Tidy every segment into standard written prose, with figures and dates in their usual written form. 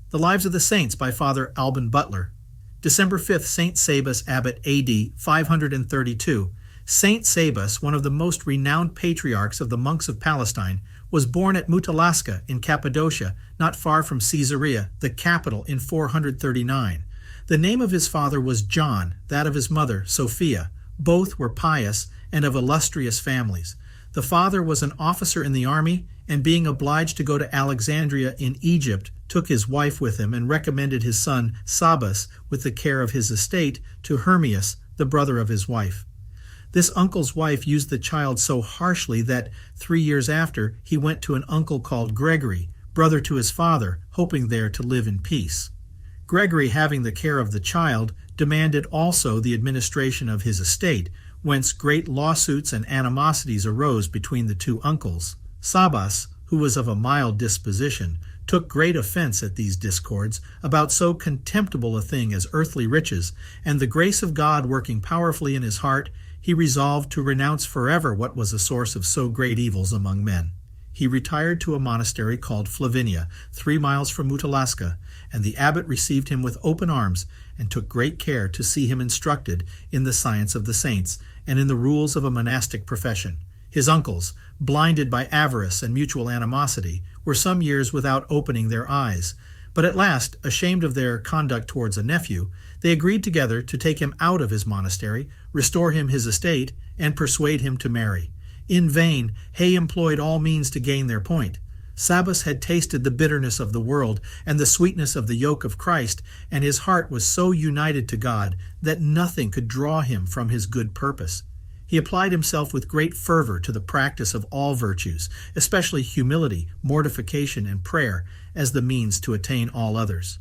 The Lives of the Saints by Father Alban Butler. December 5th, Saint Sabas, Abbot AD 532. Saint Sabas, one of the most renowned patriarchs of the monks of Palestine, was born at Monastic in Cappadocia, not far from Caesarea, the capital, in 439. The name of his father was John, that of his mother, Sophia. Both were pious and of illustrious families. The father was an officer in the army, and being obliged to go to Alexandria in Egypt, took his wife with him and recommended his son Sabas, with the care of his estate, to Hermits, the brother of his wife. This uncle's wife used the child so harshly that 3 years after he went to an uncle called Gregory, brother to his father, hoping there to live in peace. Gregory, having the care of the child, demanded also the administration of his estate, whence great lawsuits and animosities arose between the two uncles. Sabas, who was of a mild disposition, took great offense at these discords about so contemptible a thing as earthly riches, and the grace of God working powerfully in his heart, he resolved to renounce forever what was a source of so great evils among men. He retired to a monastery called Flavinia, 3 miles from Monastic, and the abbot received him with open arms and took great care to see him instructed in the science of the saints and in the rules of a monastic profession. His uncles, blinded by avarice and mutual animosity, were some years without opening their eyes, but at last, ashamed of their conduct towards a nephew, they agreed together to take him out of his monastery, restore him his estate, and persuade him to marry. In vain, Hay employed all means to gain their point. Sabas had tasted the bitterness of the world and the sweetness of the yoke of Christ, and his heart was so united to God that nothing could draw him from his good purpose. He applied himself with great fervor to the practice of all virtues, especially humility, mortification, and prayer, as the means to attain all others.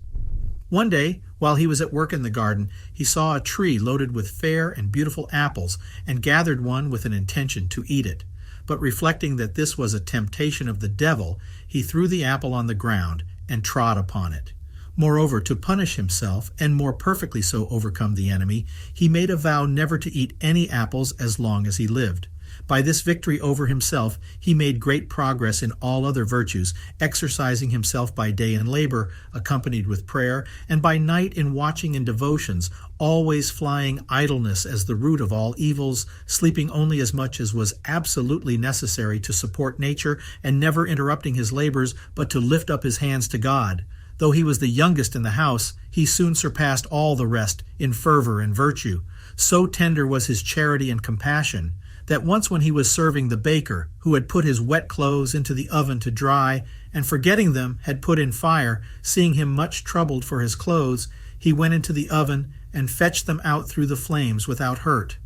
One day, while he was at work in the garden, he saw a tree loaded with fair and beautiful apples, and gathered one with an intention to eat it. But reflecting that this was a temptation of the devil, he threw the apple on the ground and trod upon it. Moreover, to punish himself, and more perfectly so overcome the enemy, he made a vow never to eat any apples as long as he lived. By this victory over himself, he made great progress in all other virtues, exercising himself by day in labor, accompanied with prayer, and by night in watching and devotions, always flying idleness as the root of all evils, sleeping only as much as was absolutely necessary to support nature, and never interrupting his labors, but to lift up his hands to God. Though he was the youngest in the house, he soon surpassed all the rest in fervor and virtue. So tender was his charity and compassion, that once when he was serving the baker, who had put his wet clothes into the oven to dry, and forgetting them had put in fire, seeing him much troubled for his clothes, he went into the oven and fetched them out through the flames without hurt.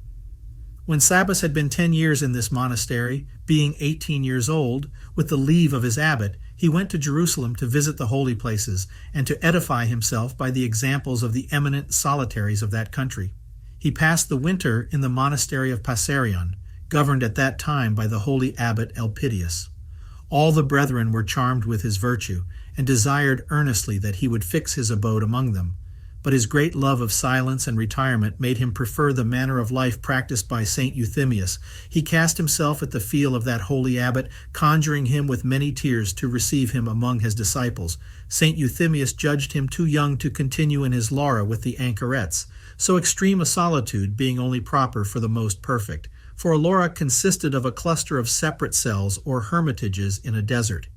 When Sabas had been 10 years in this monastery, being 18 years old, with the leave of his abbot, he went to Jerusalem to visit the holy places, and to edify himself by the examples of the eminent solitaries of that country. He passed the winter in the monastery of Pasarion, governed at that time by the holy abbot Elpidius. All the brethren were charmed with his virtue, and desired earnestly that he would fix his abode among them. But his great love of silence and retirement made him prefer the manner of life practiced by St. Euthymius. He cast himself at the feet of that holy abbot, conjuring him with many tears to receive him among his disciples. St. Euthymius judged him too young to continue in his laura with the anchorets, so extreme a solitude being only proper for the most perfect. For a laura consisted of a cluster of separate cells or hermitages in a desert.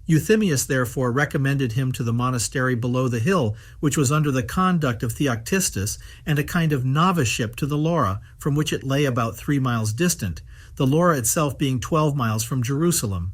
Euthymius therefore recommended him to the monastery below the hill, which was under the conduct of Theoctistus, and a kind of noviceship to the Laura, from which it lay about 3 miles distant, the Laura itself being 12 miles from Jerusalem.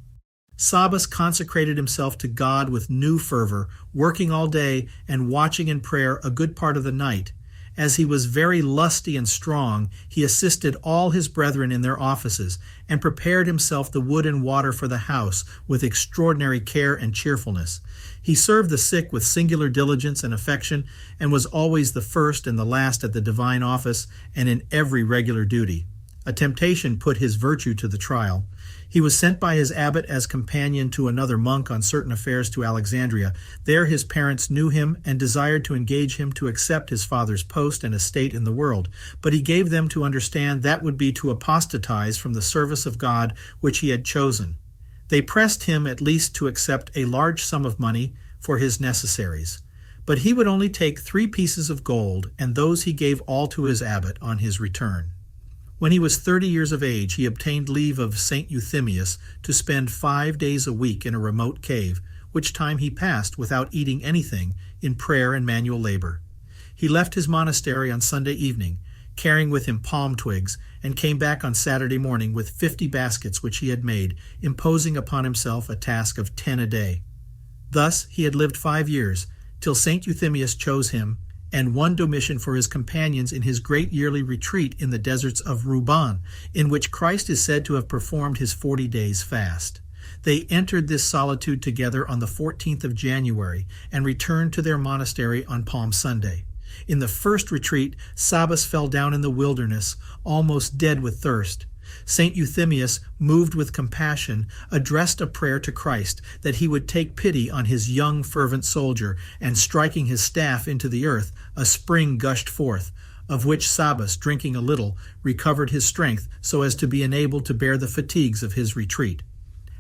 Sabas consecrated himself to God with new fervor, working all day and watching in prayer a good part of the night. As he was very lusty and strong, he assisted all his brethren in their offices, and prepared himself the wood and water for the house with extraordinary care and cheerfulness. He served the sick with singular diligence and affection, and was always the first and the last at the divine office, and in every regular duty. A temptation put his virtue to the trial. He was sent by his abbot as companion to another monk on certain affairs to Alexandria. There his parents knew him and desired to engage him to accept his father's post and estate in the world, but he gave them to understand that would be to apostatize from the service of God which he had chosen. They pressed him at least to accept a large sum of money for his necessaries. But he would only take 3 pieces of gold, and those he gave all to his abbot on his return. When he was 30 years of age, he obtained leave of St. Euthymius to spend 5 days a week in a remote cave, which time he passed without eating anything, in prayer and manual labor. He left his monastery on Sunday evening, carrying with him palm twigs, and came back on Saturday morning with 50 baskets which he had made, imposing upon himself a task of 10 a day. Thus he had lived 5 years, till St. Euthymius chose him, and won Domitian for his companions in his great yearly retreat in the deserts of Ruban, in which Christ is said to have performed his 40 days fast. They entered this solitude together on the 14th of January, and returned to their monastery on Palm Sunday. In the first retreat, Sabas fell down in the wilderness, almost dead with thirst. St. Euthymius, moved with compassion, addressed a prayer to Christ that he would take pity on his young fervent soldier, and striking his staff into the earth, a spring gushed forth, of which Sabas, drinking a little, recovered his strength so as to be enabled to bear the fatigues of his retreat.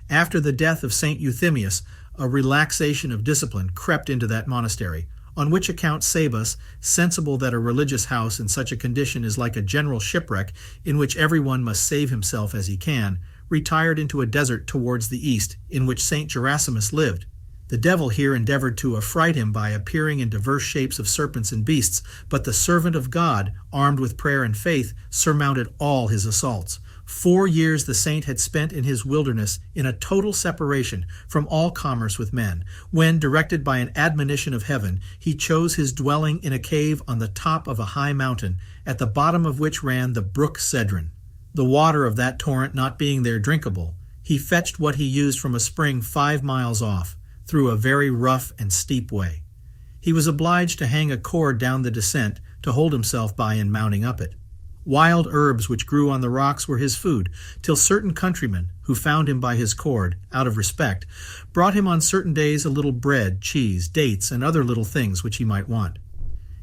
After the death of St. Euthymius, a relaxation of discipline crept into that monastery, on which account Sabas, sensible that a religious house in such a condition is like a general shipwreck in which everyone must save himself as he can, retired into a desert towards the east, in which St. Gerasimus lived. The devil here endeavored to affright him by appearing in diverse shapes of serpents and beasts, but the servant of God, armed with prayer and faith, surmounted all his assaults. 4 years the saint had spent in his wilderness in a total separation from all commerce with men, when, directed by an admonition of heaven, he chose his dwelling in a cave on the top of a high mountain, at the bottom of which ran the brook Cedron. The water of that torrent not being there drinkable, he fetched what he used from a spring 5 miles off, through a very rough and steep way. He was obliged to hang a cord down the descent to hold himself by in mounting up it. Wild herbs which grew on the rocks were his food, till certain countrymen, who found him by his cord, out of respect, brought him on certain days a little bread, cheese, dates, and other little things which he might want.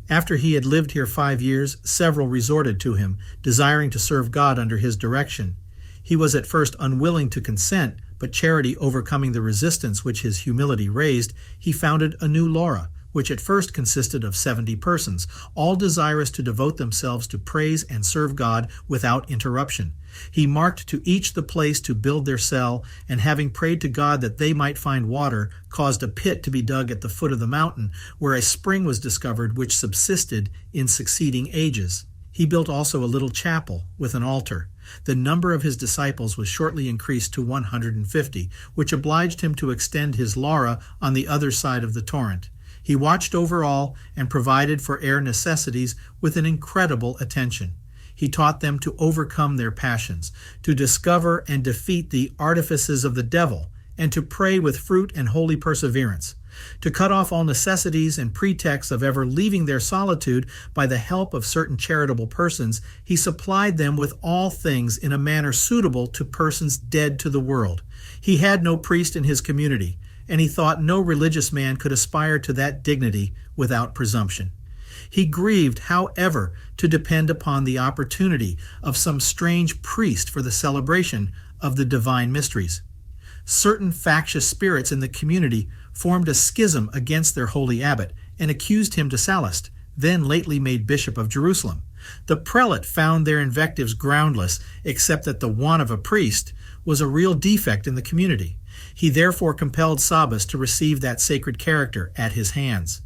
After he had lived here 5 years, several resorted to him, desiring to serve God under his direction. He was at first unwilling to consent, but charity overcoming the resistance which his humility raised, he founded a new Laura, which at first consisted of 70 persons, all desirous to devote themselves to praise and serve God without interruption. He marked to each the place to build their cell, and having prayed to God that they might find water, caused a pit to be dug at the foot of the mountain, where a spring was discovered which subsisted in succeeding ages. He built also a little chapel with an altar. The number of his disciples was shortly increased to 150, which obliged him to extend his Laura on the other side of the torrent. He watched over all and provided for air necessities with an incredible attention. He taught them to overcome their passions, to discover and defeat the artifices of the devil, and to pray with fruit and holy perseverance, to cut off all necessities and pretexts of ever leaving their solitude. By the help of certain charitable persons, he supplied them with all things in a manner suitable to persons dead to the world. He had no priest in his community, and he thought no religious man could aspire to that dignity without presumption. He grieved, however, to depend upon the opportunity of some strange priest for the celebration of the divine mysteries. Certain factious spirits in the community formed a schism against their holy abbot, and accused him to Sallust, then lately made Bishop of Jerusalem. The prelate found their invectives groundless, except that the want of a priest was a real defect in the community. He therefore compelled Sabas to receive that sacred character at his hands.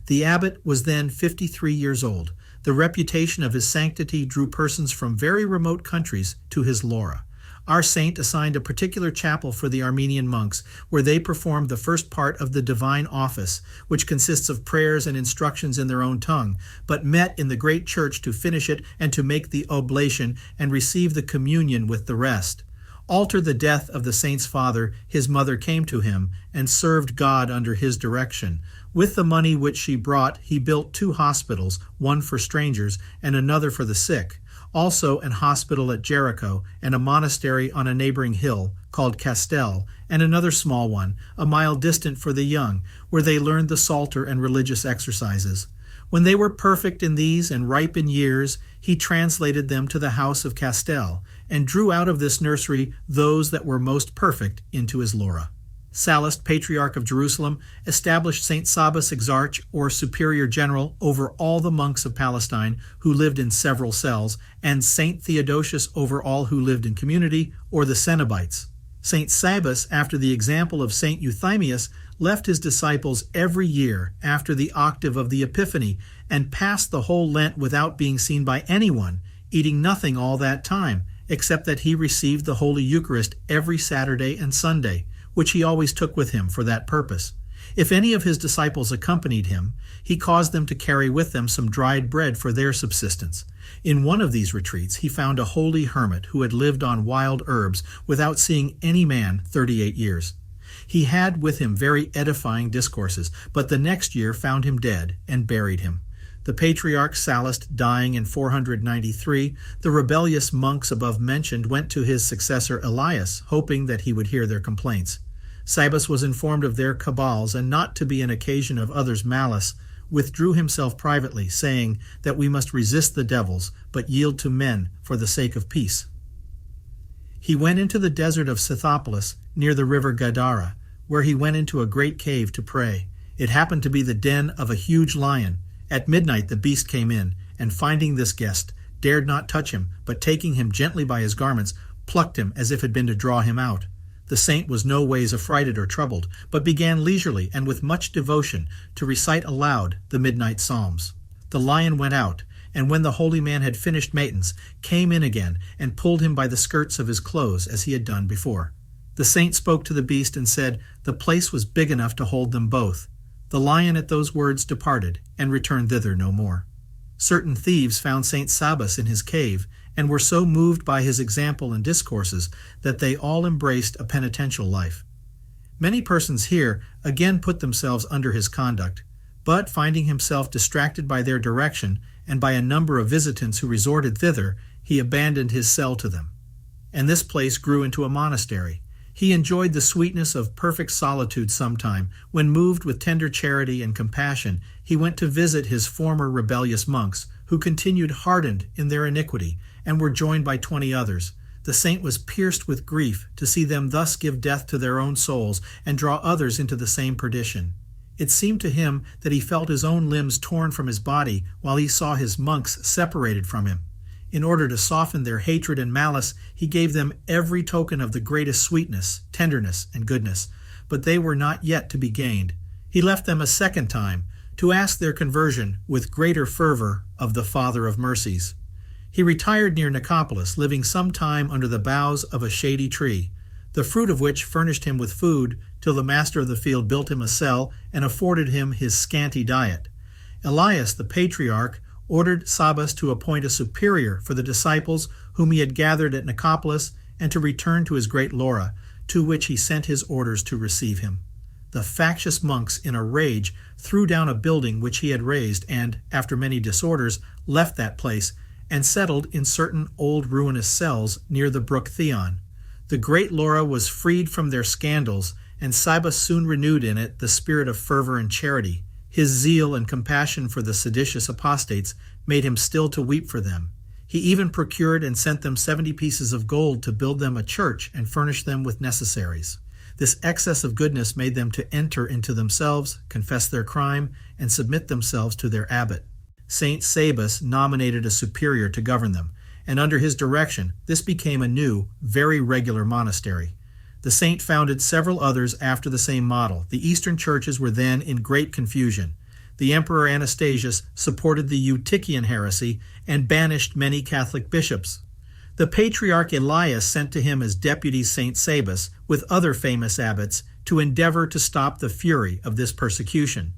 The abbot was then 53 years old. The reputation of his sanctity drew persons from very remote countries to his Laura. Our saint assigned a particular chapel for the Armenian monks, where they performed the first part of the divine office, which consists of prayers and instructions in their own tongue, but met in the great church to finish it and to make the oblation and receive the communion with the rest. After the death of the saint's father, his mother came to him and served God under his direction. With the money which she brought, he built 2 hospitals, one for strangers and another for the sick. Also an hospital at Jericho, and a monastery on a neighboring hill, called Castel, and another small one, a mile distant for the young, where they learned the Psalter and religious exercises. When they were perfect in these and ripe in years, he translated them to the house of Castel, and drew out of this nursery those that were most perfect into his Laura. Sallust, Patriarch of Jerusalem, established St. Sabas Exarch, or Superior General, over all the monks of Palestine who lived in several cells, and St. Theodosius over all who lived in community, or the Cenobites. St. Sabas, after the example of St. Euthymius, left his disciples every year after the octave of the Epiphany, and passed the whole Lent without being seen by anyone, eating nothing all that time, except that he received the Holy Eucharist every Saturday and Sunday, which he always took with him for that purpose. If any of his disciples accompanied him, he caused them to carry with them some dried bread for their subsistence. In one of these retreats he found a holy hermit who had lived on wild herbs without seeing any man 38 years. He had with him very edifying discourses, but the next year found him dead and buried him. The Patriarch Sallust dying in 493, the rebellious monks above mentioned went to his successor Elias, hoping that he would hear their complaints. Sabas was informed of their cabals, and not to be an occasion of others' malice, withdrew himself privately, saying that we must resist the devils, but yield to men for the sake of peace. He went into the desert of Scythopolis, near the river Gadara, where he went into a great cave to pray. It happened to be the den of a huge lion. At midnight the beast came in, and finding this guest, dared not touch him, but taking him gently by his garments, plucked him as if it had been to draw him out. The saint was no ways affrighted or troubled, but began leisurely and with much devotion to recite aloud the midnight psalms. The lion went out, and when the holy man had finished matins, came in again and pulled him by the skirts of his clothes as he had done before. The saint spoke to the beast and said the place was big enough to hold them both. The lion at those words departed, and returned thither no more. Certain thieves found St. Sabas in his cave, and were so moved by his example and discourses that they all embraced a penitential life. Many persons here again put themselves under his conduct, but finding himself distracted by their direction and by a number of visitants who resorted thither, he abandoned his cell to them. And this place grew into a monastery. He enjoyed the sweetness of perfect solitude sometime, when moved with tender charity and compassion, he went to visit his former rebellious monks, who continued hardened in their iniquity, and were joined by 20 others. The saint was pierced with grief to see them thus give death to their own souls and draw others into the same perdition. It seemed to him that he felt his own limbs torn from his body while he saw his monks separated from him. In order to soften their hatred and malice, he gave them every token of the greatest sweetness, tenderness, and goodness, but they were not yet to be gained. He left them a second time, to ask their conversion with greater fervor of the Father of mercies. He retired near Nicopolis, living some time under the boughs of a shady tree, the fruit of which furnished him with food, till the master of the field built him a cell and afforded him his scanty diet. Elias, the Patriarch, ordered Sabas to appoint a superior for the disciples whom he had gathered at Nicopolis, and to return to his Great Lavra, to which he sent his orders to receive him. The factious monks, in a rage, threw down a building which he had raised, and, after many disorders, left that place, and settled in certain old ruinous cells near the brook Theon. The Great Lavra was freed from their scandals, and Sabas soon renewed in it the spirit of fervor and charity. His zeal and compassion for the seditious apostates made him still to weep for them. He even procured and sent them 70 pieces of gold to build them a church and furnish them with necessaries. This excess of goodness made them to enter into themselves, confess their crime, and submit themselves to their abbot. Saint Sabas nominated a superior to govern them, and under his direction this became a new, very regular monastery. The saint founded several others after the same model. The Eastern churches were then in great confusion. The Emperor Anastasius supported the Eutychian heresy and banished many Catholic bishops. The Patriarch Elias sent to him as deputy Saint Sabas, with other famous abbots, to endeavor to stop the fury of this persecution.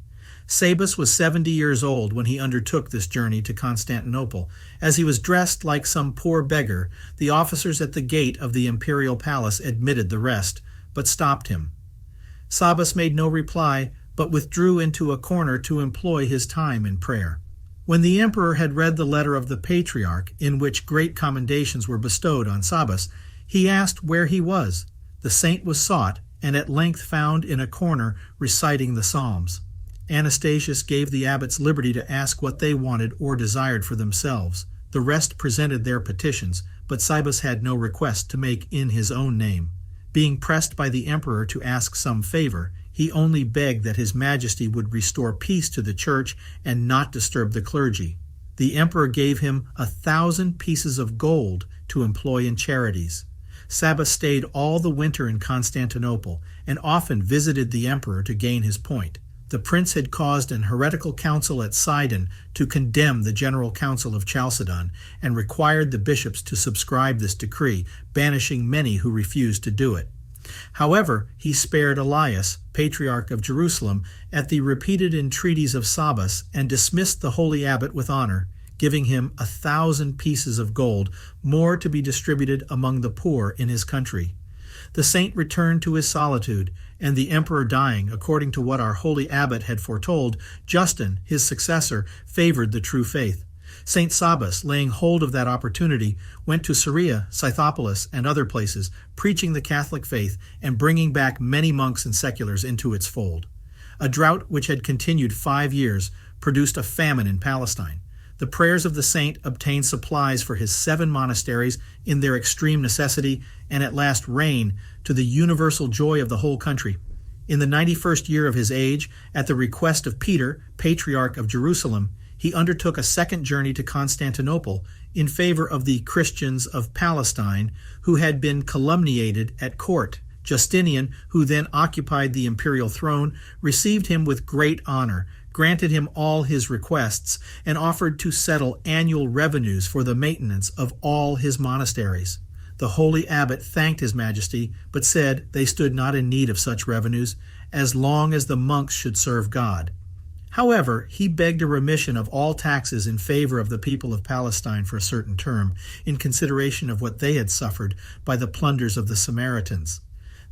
Sabas was 70 years old when he undertook this journey to Constantinople. As he was dressed like some poor beggar, the officers at the gate of the Imperial palace admitted the rest, but stopped him. Sabas made no reply, but withdrew into a corner to employ his time in prayer. When the emperor had read the letter of the Patriarch, in which great commendations were bestowed on Sabas, he asked where he was. The saint was sought, and at length found in a corner reciting the Psalms. Anastasius gave the abbots liberty to ask what they wanted or desired for themselves. The rest presented their petitions, but Sabas had no request to make in his own name. Being pressed by the emperor to ask some favor, he only begged that his majesty would restore peace to the church and not disturb the clergy. The emperor gave him 1,000 pieces of gold to employ in charities. Sabas stayed all the winter in Constantinople and often visited the emperor to gain his point. The prince had caused an heretical council at Sidon to condemn the General Council of Chalcedon and required the bishops to subscribe this decree, banishing many who refused to do it. However, he spared Elias, patriarch of Jerusalem, at the repeated entreaties of Sabas and dismissed the holy abbot with honor, giving him 1,000 pieces of gold, more to be distributed among the poor in his country. The saint returned to his solitude, and the emperor dying, according to what our holy abbot had foretold, Justin, his successor, favored the true faith. Saint Sabas, laying hold of that opportunity, went to Syria, Scythopolis, and other places, preaching the Catholic faith and bringing back many monks and seculars into its fold. A drought which had continued 5 years produced a famine in Palestine. The prayers of the saint obtained supplies for his 7 monasteries in their extreme necessity, and at last rain, to the universal joy of the whole country. In the 91st year of his age, at the request of Peter, Patriarch of Jerusalem, he undertook a second journey to Constantinople in favor of the Christians of Palestine who had been calumniated at court. Justinian, who then occupied the imperial throne, received him with great honor, granted him all his requests, and offered to settle annual revenues for the maintenance of all his monasteries. The holy abbot thanked his majesty, but said they stood not in need of such revenues, as long as the monks should serve God. However, he begged a remission of all taxes in favor of the people of Palestine for a certain term, in consideration of what they had suffered by the plunders of the Samaritans,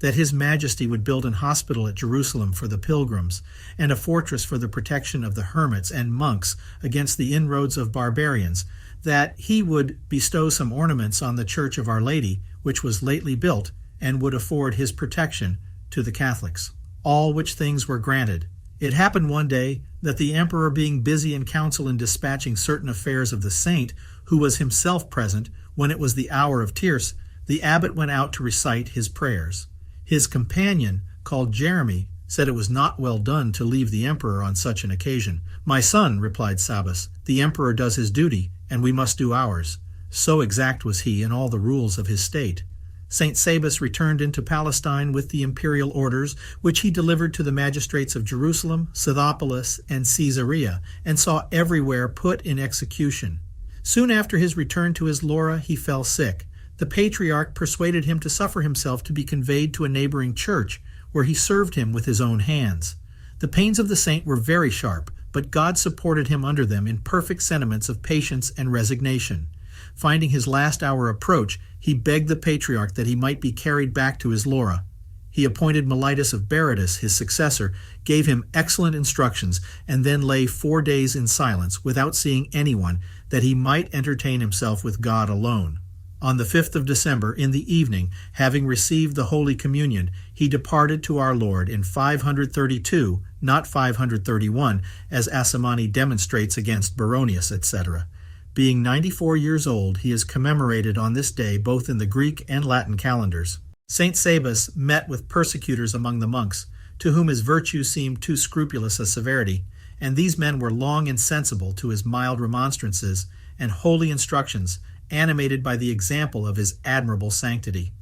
that his majesty would build an hospital at Jerusalem for the pilgrims, and a fortress for the protection of the hermits and monks against the inroads of barbarians, that he would bestow some ornaments on the Church of Our Lady, which was lately built, and would afford his protection to the Catholics. All which things were granted. It happened one day that the emperor, being busy in council in dispatching certain affairs of the saint, who was himself present when it was the hour of tierce, the abbot went out to recite his prayers. His companion, called Jeremy, said it was not well done to leave the emperor on such an occasion. "My son," replied Sabas, "the emperor does his duty, and we must do ours." So exact was he in all the rules of his state. Saint Sabas returned into Palestine with the imperial orders, which he delivered to the magistrates of Jerusalem, Scythopolis, and Caesarea, and saw everywhere put in execution. Soon after his return to his Laura, he fell sick. The patriarch persuaded him to suffer himself to be conveyed to a neighboring church, where he served him with his own hands. The pains of the saint were very sharp, but God supported him under them in perfect sentiments of patience and resignation. Finding his last hour approach, he begged the patriarch that he might be carried back to his Laura. He appointed Mellitus of Berytus, his successor, gave him excellent instructions, and then lay 4 days in silence, without seeing anyone, that he might entertain himself with God alone. On the 5th of December, in the evening, having received the Holy Communion, he departed to our Lord in 532, not 531, as Asimani demonstrates against Baronius, etc. Being 94 years old, he is commemorated on this day both in the Greek and Latin calendars. Saint Sabas met with persecutors among the monks, to whom his virtue seemed too scrupulous a severity, and these men were long insensible to his mild remonstrances and holy instructions, animated by the example of his admirable sanctity.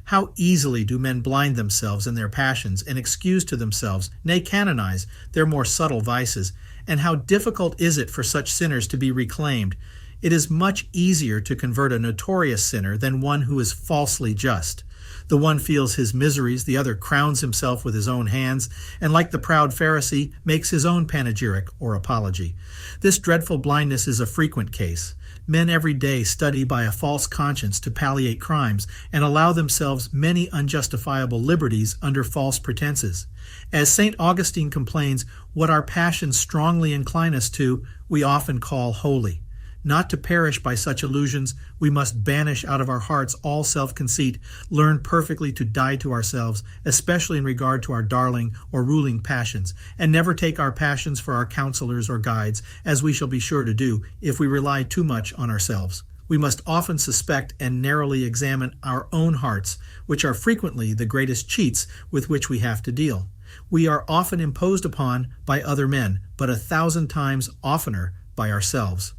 How easily do men blind themselves in their passions and excuse to themselves, nay canonize, their more subtle vices, and how difficult is it for such sinners to be reclaimed. It is much easier to convert a notorious sinner than one who is falsely just. The one feels his miseries, the other crowns himself with his own hands, and like the proud Pharisee, makes his own panegyric or apology. This dreadful blindness is a frequent case. Men every day study by a false conscience to palliate crimes, and allow themselves many unjustifiable liberties under false pretenses. As St. Augustine complains, what our passions strongly incline us to, we often call holy. Not to perish by such illusions, we must banish out of our hearts all self-conceit, learn perfectly to die to ourselves, especially in regard to our darling or ruling passions, and never take our passions for our counselors or guides, as we shall be sure to do if we rely too much on ourselves. We must often suspect and narrowly examine our own hearts, which are frequently the greatest cheats with which we have to deal. We are often imposed upon by other men, but 1,000 times oftener by ourselves.